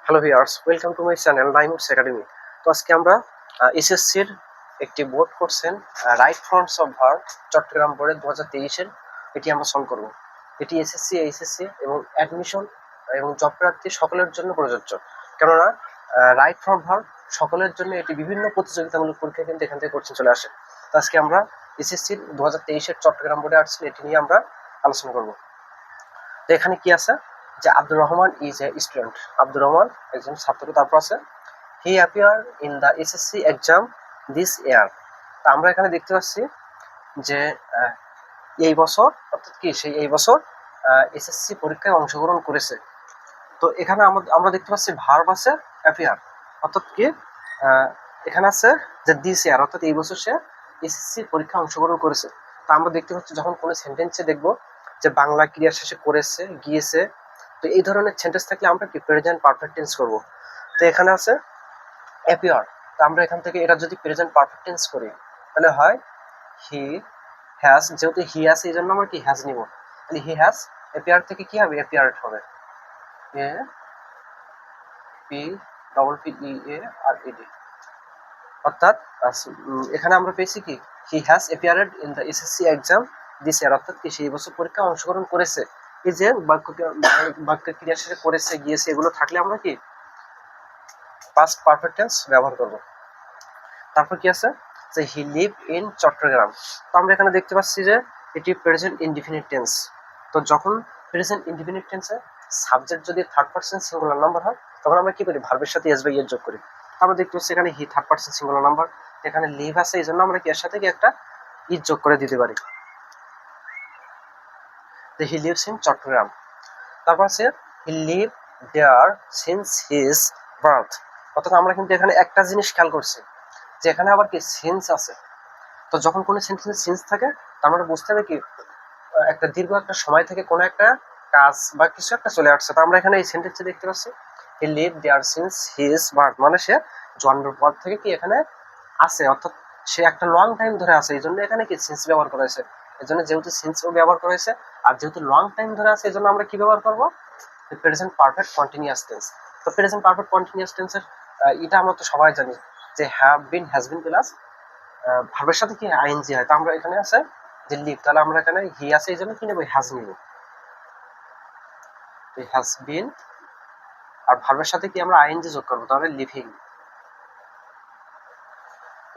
Hello viewers, welcome to my channel নাইমুডস academy. তো আজকে আমরা এসএসসির একটি board question right forms of verb Chattogram বোর্ডের 2023-এর এটি আমরা সলভ করব। এটি এসএসসি, এইচএসসি এবং অ্যাডমিশন এবং জব প্রার্থী সকলের জন্য প্রযোজ্য, কেননা রাইট ফ্রম ভার্ব সকলের জন্য এটি বিভিন্ন প্রতিযোগিতামূলক পরীক্ষা কিন্তু এখান থেকে কোশ্চেন চলে আসে। তো আজকে আমরা এসএসসির 2023-এর চট্টগ্রাম বোর্ডে আসছে এটি নিয়ে আমরা আলোচনা করব। তো এখানে কি আছে যে Abdur Rahman is a student, Abdur Rahman একজন ছাত্র। তারপর আছে he appear in the SSC exam this year. তা আমরা এখানে দেখতে পাচ্ছি যে এই বছর, অর্থাৎ কি সেই এই বছর এসএসসি পরীক্ষায় অংশগ্রহণ করেছে। তো এখানে আমরা দেখতে পাচ্ছি ভার্ব আছে অ্যাপিয়ার, অর্থাৎ কি এখানে আছে যে দিস ইয়ার, অর্থাৎ এই বছর সে এসএসসি পরীক্ষায় অংশগ্রহণ করেছে। তা আমরা দেখতে পাচ্ছি যখন কোনো সেন্টেন্সে দেখবো যে বাংলা ক্রিয়া শেষে করেছে, গিয়েছে, তো এই ধরনের সেন্টেন্স থাকলে আমরা কি প্রেজেন্ট পারফেক্ট টেন্স করব। তো এখানে আছে অ্যাপিয়ার, তো আমরা এখান থেকে এটা যদি প্রেজেন্ট পারফেক্ট টেন্স করি তাহলে হয় হি হ্যাজ, যেহেতু হি আছে এই জন্য আমরা কি হ্যাজ নিব, তাহলে হি হ্যাজ অ্যাপিয়ার থেকে কি হবে অ্যাপিয়ার্ড হবে, A P double P E A R E D. অর্থাৎ এখানে আমরা পেয়েছি কি he has appeared in the SSC exam this year, অর্থাৎ কি সেই বছর পরীক্ষায় অংশগ্রহণ করেছে। এই যে বাক্যের ক্রিয়া শেষে করেছে, গিয়েছে, এগুলো থাকলে আমরা কি পাস্ট পারফেক্ট টেন্স ব্যবহার করব। তারপর কি আছে যে হি লিভ ইন চট্টগ্রাম। তো আমরা এখানে দেখতে পাচ্ছি যে এটি প্রেজেন্ট ইনডিফিনিট টেন্স। তো যখন প্রেজেন্ট ইনডিফিনিট টেন্সে সাবজেক্ট যদি থার্ড পারসন সিঙ্গুলার নাম্বার হয় তখন আমরা কি করি ভার্বের সাথে এস বাই এর যোগ করি। আমরা দেখতে পাচ্ছি এখানে he third person singular number, এখানে লিভ আছে এই জন্য আমরা কি এর সাথে কি একটা ইজ যোগ করে দিতে পারি, যে হি লিভস ইন চট্টগ্রাম। তারপর আছে he live there since his birth. অর্থাৎ আমরা কিন্তু এখানে একটা জিনিস খেয়াল করছি যে এখানে আবার কি সিন্স আছে। তো যখন কোনো সেন্টেন্সে সিন্স থাকে তার মানে বুঝতে হবে কি একটা দীর্ঘ একটা সময় থেকে কোনো একটা কাজ বা কিছু একটা চলে আসছে। তো আমরা এখানে এই সেন্টেন্সে দেখতে পাচ্ছি he live there since his birth, মানে সে জন্মের পর থেকে কি এখানে আছে, অর্থাৎ সে একটা লং টাইম ধরে আছে, এই জন্য এখানে কি সিন্স ব্যবহার করা হয়েছে। এই জন্য যেহেতু সিন্সও ব্যবহার করা হয়েছে আর যেহেতু লং টাইম ধরে আছে এই জন্য আমরা কি ব্যবহার করবো প্রেজেন্ট পারফেক্ট কন্টিনিউয়াস টেন্স। তো প্রেজেন্ট পারফেক্ট কন্টিনিউয়াস টেন্সের এটা আমরা তো সবাই জানি যে have been, has been plus ভার্বের সাথে কি আইএনজি হয়। তো আমরা এখানে আছে যে লিভ, তাহলে আমরা এখানে হি আছে এই জন্য কি নেবো হ্যাজ নিব, হ্যাজ বিন, আর ভার্বের সাথে কি আমরা আইএনজি যোগ করবো, তাহলে living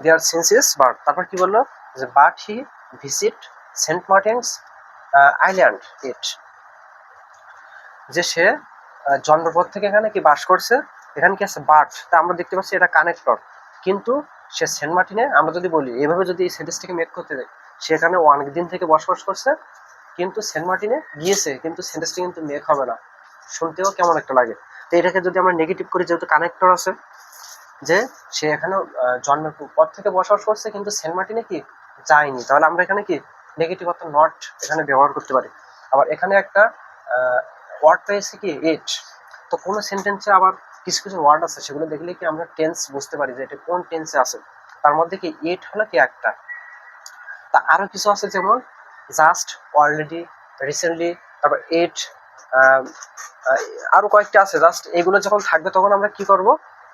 there since his birth. তারপর কি বললো যে but he visit Saint Martin's Island yet, যে সে জন্মের পর থেকে এখানে কি বাস করছে। এখানে কি আছে বাট, তা আমরা দেখতে পাচ্ছি এটা কানেক্টর, কিন্তু সে সেন্ট মার্টিনে, আমরা যদি বলি এভাবে যদি এই সেন্টেন্সটাকে মেক করতে যাই, সে এখানে অনেক দিন থেকে বসবাস করছে কিন্তু সেন্ট মার্টিনে গিয়েছে, কিন্তু সেন্টেন্সটা কিন্তু মেক হবে না, শুনতেও কেমন একটা লাগে। তো এটাকে যদি আমরা নেগেটিভ করি, যেহেতু কানেক্টর আছে যে সে এখানে জন্মের পর থেকে বসবাস করছে কিন্তু সেন্ট মার্টিনে কি যায়নি, তাহলে আমরা এখানে কি নেগেটিভ অর্থাৎ নট এখানে ব্যবহার করতে পারি। আবার এখানে একটা ওয়ার্ড পেয়েছি কি ইট। তো কোনো সেন্টেন্সে আবার কিছু কিছু ওয়ার্ড আছে সেগুলো দেখলে কি আমরা টেন্স বুঝতে পারি যে এটা কোন টেন্সে আছে। তার মধ্যে কি ইট হলো কি একটা, তা আরো কিছু আছে যেমন জাস্ট, অলরেডি, রিসেন্টলি, তারপর ইট, আরো কয়েকটা আছে। জাস্ট এগুলো যখন থাকবে তখন আমরা কি করব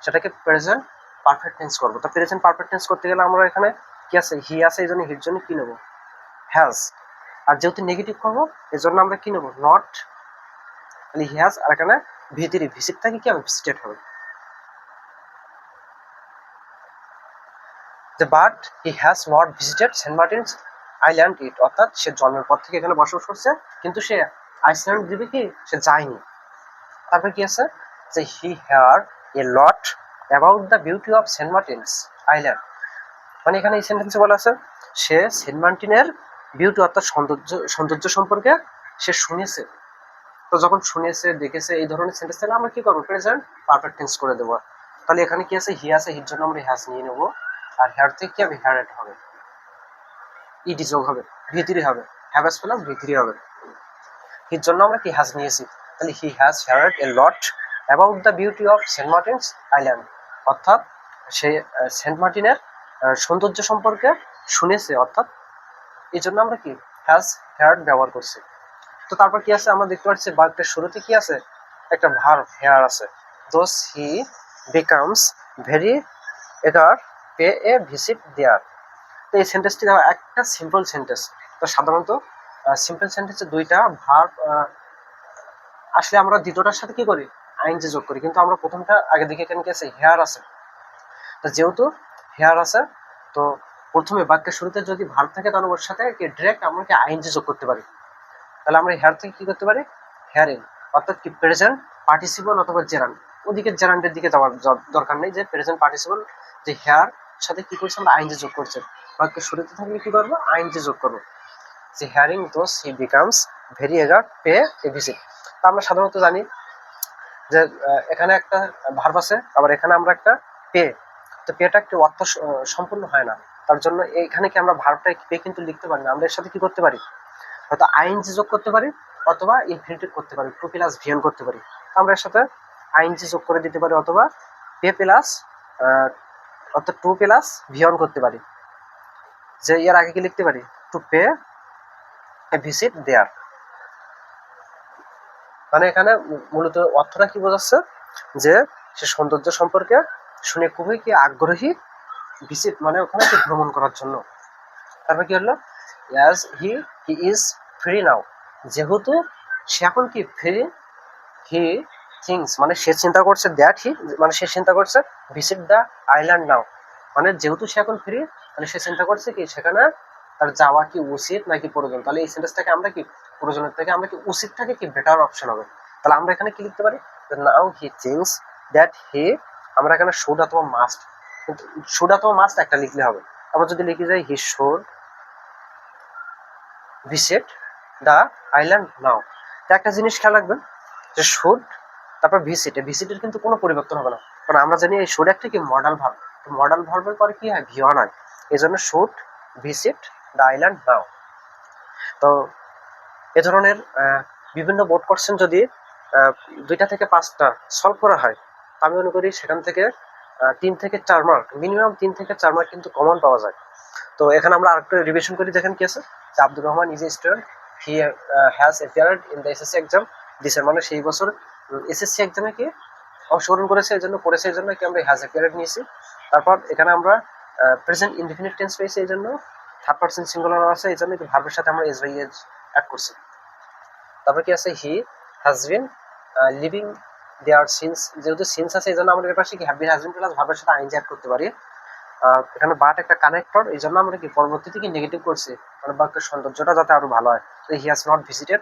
সেটাকে প্রেজেন্ট পারফেক্ট টেন্স করবো। তো প্রেজেন্ট পারফেক্ট টেন্স করতে গেলে আমরা এখানে কি আছে হি আছে এই জন্য হির জন্য কি নেবো হ্যাজ, আর যেহেতু নেগেটিভ করবো এই জন্য আমরা কি নেবো নট, তাহলে হি হ্যাজ, আর এখানে ভিতরে ভিজিট থাকে কি হবে ভিজিটেড হবে। যে but he has not visited Saint Martin's Island yet, অর্থাৎ সে জন্মের পর থেকে এখানে বসবাস করছে কিন্তু সে আইসল্যান্ড দ্বীপে কি সে যায়নি। তারপর কি আছে যে he hear a lot about the beauty of Saint Martin's Island, মানে এখানে এই সেন্টেন্সে বলা আছে সে সেন্ট মার্টিনের বিউটি অর্থাৎ সৌন্দর্য সম্পর্কে সে শুনেছে। তো যখন শুনেছে দেখেছে এই ধরনের সেন্টেন্স তাহলে আমরা কি করবো প্রেজেন্ট পারফেক্ট টেন্স করে দেবো। তাহলে এখানে কি আছে হি আছে, হির জন্য আমরা হ্যাজ নিয়ে নেবো, আর হেয়ার থেকে কি হবে হেয়ারেট হবে, ইডি যোগ হবে, ভিতরি হবে, হ্যাভেস প্লাস ভিতরি হবে। হির জন্য আমরা কি হ্যাজ নিয়েছি, তাহলে he has heard a lot about the beauty of Saint Martin's Island, অর্থাৎ সে সেন্ট মার্টিনের সৌন্দর্য সম্পর্কে শুনেছে, অর্থাৎ এই জন্য আমরা কি হ্যাজ হেয়ার্ড ব্যবহার করছি। তো তারপর কি আছে আমরা দেখতে পাচ্ছি বাক্যের শুরুতে কি আছে একটা ভার্ব হেয়ার আছে। দোজ হি বিকামস ভেরি এগার পে এ ভিজিট দেয়ার। তো এই সেন্টেন্সটি একটা সিম্পল সেন্টেন্স। তো সাধারণত সিম্পল সেন্টেন্সে দুইটা ভার্ব আসলে আমরা দ্বিতীয়টার সাথে কি করি, আইএনজি যোগ করি, কিন্তু আমরা প্রথমটা আগে দিকে এখানে কি আছে, হেয়ার আছে। তো যেহেতু হেয়ার আছে, তো প্রথমে বাক্যের শুরুতে যদি ভার্ব থাকে তাহলে ওর সাথে কি ডিরেক্ট আমরা কি আইএনজি যোগ করতে পারি। তাহলে আমরা হেয়ার থেকে কি করতে পারি, হেয়ারিং, অর্থাৎ কি প্রেজেন্ট পার্টিসিপল অথবা জেরান্ড। ওদিকে জেরান্ডের দিকে যাওয়ার দরকার নেই, যে প্রেজেন্ট পার্টিসিপল যে হেয়ার সাথে কি করছে, আমরা আইএনজি যোগ করছে। বাক্যের শুরুতে থাকলে কি করবো, আইএনজি যোগ করবো। যে hearing those he becomes very এগার পে এ ভিজিট। তা আমরা সাধারণত জানি যে এখানে একটা ভার্ব আছে, আবার এখানে আমরা একটা পে। তো পেটা একটি অর্থ সম্পূর্ণ হয় না, তার জন্য এখানে কি আমরা ভার্বটা পে কিন্তু লিখতে পারি না, আমরা এর সাথে কি করতে পারি, হয়তো আইএনজি যোগ করতে পারি অথবা ইনফিনিটিভ করতে পারি, টু প্লাস ভিএন করতে পারি। আমরা এর সাথে আইএনজি যোগ করে দিতে পারি, অথবা পে প্লাস অর্থাৎ টু প্লাস ভিএন করতে পারি। যে এর আগে কি লিখতে পারি, টু পে এ ভিজিট দেয়ার। মানে এখানে মূলত অর্থটা কি বোঝাচ্ছে, যে সে সৌন্দর্য সম্পর্কে শুনে খুবই কি আগ্রহী, ভিজিট মানে ওখানে কি ভ্রমণ করার জন্য। তারপর কি হলো, as he is free now, যেহেতু সে এখন কি ফ্রি, হি থিংস মানে সে চিন্তা করছে, দ্যাট হি মানে সে চিন্তা করছে ভিজিট দ্য আইল্যান্ড নাও, মানে যেহেতু সে এখন ফ্রি, মানে সে চিন্তা করছে কি সেখানে তার যাওয়া কি উচিত নাকি প্রয়োজন। তাহলে এই সেন্টেন্সটাকে আমরা কি প্রয়োজনের থেকে আমরা কি উচিতটাকে কি বেটার অপশন হবে। তাহলে আমরা এখানে কি লিখতে পারি, নাও হি থিংস দ্যাট হি, আমরা এখানে শুড অথবা মাস্ট, কিন্তু শুড অথবা মাস্ট একটা লিখলে হবে। আমরা যদি লিখে যাই he should visit the island now, তো একটা জিনিস খেয়াল রাখবেন, যে শুড তারপর ভিজিট, ভিজিটের কিন্তু কোনো পরিবর্তন হবে না, কারণ আমরা জানি এই শুড একটা কি মডাল ভার্ব, তো মডাল ভার্বের পরে কি হয়, ভিওয়ান হয়। এই জন্য should visit the island now. তো এ ধরনের বিভিন্ন বোর্ড কোশ্চেন যদি 2টা থেকে 5টা সলভ করা হয়, আমি মনে করি সেখান থেকে 3 থেকে 4 মার্ক, মিনিমাম 3 থেকে 4 মার্ক কিন্তু কমন পাওয়া যায়। তো এখানে আমরা আরেকটু রিভিশন করি, দেখেন কি আছে, যে Abdur Rahman is a student, he has appeared in the SSC exam this, মানে সেই বছর এসএসসি এক্সামে কি অংশগ্রহণ করেছে, এই জন্য করেছে, এই জন্য কি আমরা হ্যাজ অ্যাপিয়ার্ড নিয়েছি। তারপর এখানে আমরা প্রেজেন্ট ইনডিফিনিট টেন্স পেয়েছি, এই জন্য থার্ড পারসন সিঙ্গুলার আছে, এই জন্য ভার্বের সাথে আমরা এস বাই এজ অ্যাড করছি। তারপর কি আছে, he has been living there since, যেহেতু সিন্স আছে এই জন্য আমরা এর পাশে কি have been has been plus ভার্বের সাথে আইএনজি অ্যাড করতে পারি। এখানে বাট একটা কানেক্টর, এই জন্য আমরা কি পরবর্তীতে কি নেগেটিভ করছি, মানে বাক্যের সৌন্দর্যটা যাতে আরো ভালো হয়। তো he has not visited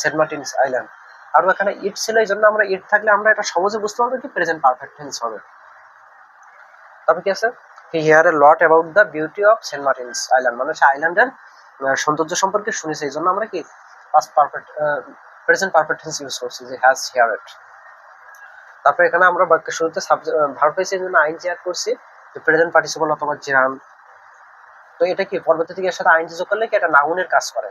Saint Martin's Island. আর এখানে ইট ছিল, এই জন্য আমরা ইট থাকলে আমরা এটা সহজে বুঝতে পারবো কি প্রেজেন্ট পারফেক্ট টেন্স হবে। তারপর কি আছে, he hear a lot about the beauty of Saint Martin's Island, মানে সে আইল্যান্ডের সৌন্দর্য সম্পর্কে শুনেছে, এই জন্য আমরা কি past perfect present perfect tense use করছি, যে হ্যাজ হিয়ারেড। তারপর এখানে আমরা বাক্যের শুরুতে ভার্ব পেয়েছি, এই জন্য আইএনজি অ্যাড করছি, যে প্রেজেন্ট পার্টিসিপল অথবা জেরান। তো এটা কি পরবর্তীতে এর সাথে আইএনজি যোগ করলে কি এটা নাউনের কাজ করে,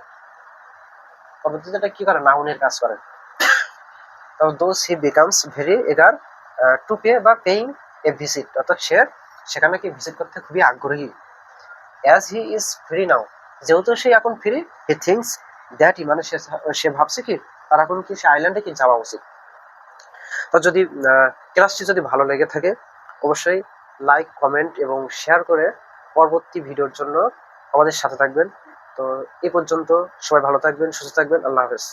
পরবর্তীতে এটা কি করে, নাউনের কাজ করে। তারপর দোজ হি বিকামস ভেরি এগার টু পে বা পেইং এ ভিজিট, অর্থাৎ সে সেখানে কি ভিজিট করতে খুবই আগ্রহী। As he is free now, যেহেতু সে এখন free, he thinks that he মানে সে ভাবছে কি তার এখন কি সে আইল্যান্ডে কি যাওয়া উচিত। তো যদি ক্লাসটি যদি ভালো লেগে থাকে অবশ্যই লাইক, কমেন্ট এবং শেয়ার করে পরবর্তী ভিডিওর জন্য আমাদের সাথে থাকবেন। তো এই পর্যন্ত সবাই ভালো থাকবেন, সুস্থ থাকবেন, আল্লাহ হাফেজ।